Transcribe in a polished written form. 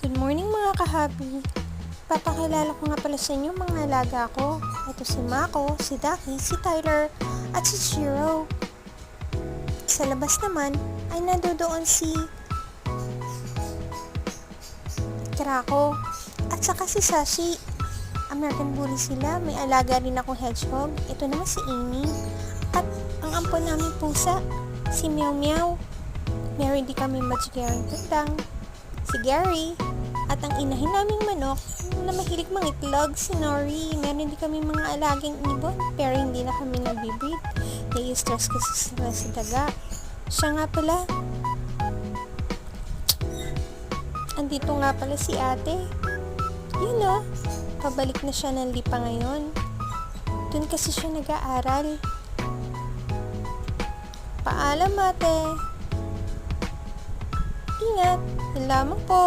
Good morning mga kahabi. Papakilala ko nga pala sa inyo mga alaga ko. Ito si Mako, si Ducky, si Tyler, at si Shiro. Sa labas naman ay nandoon si Krako at saka si Sashi. American Bully sila. May alaga rin akong hedgehog. Ito naman si Amy. At ang ampon namin pusa, si Meow Meow. Meron din kami magigarang tandang, si Gary. At ang inahin naming manok na mahilig mangitlog, si Nori. Meron din kami mga alagang ibon, pero hindi na kami nabibreed. Nai-stress kasi sila sa daga. Siya nga pala. Andito nga pala si ate. Yun o, pabalik na siya ng Lipa ngayon. Doon kasi siya nag-aaral. Paalam ate. Ingat, yun lamang po.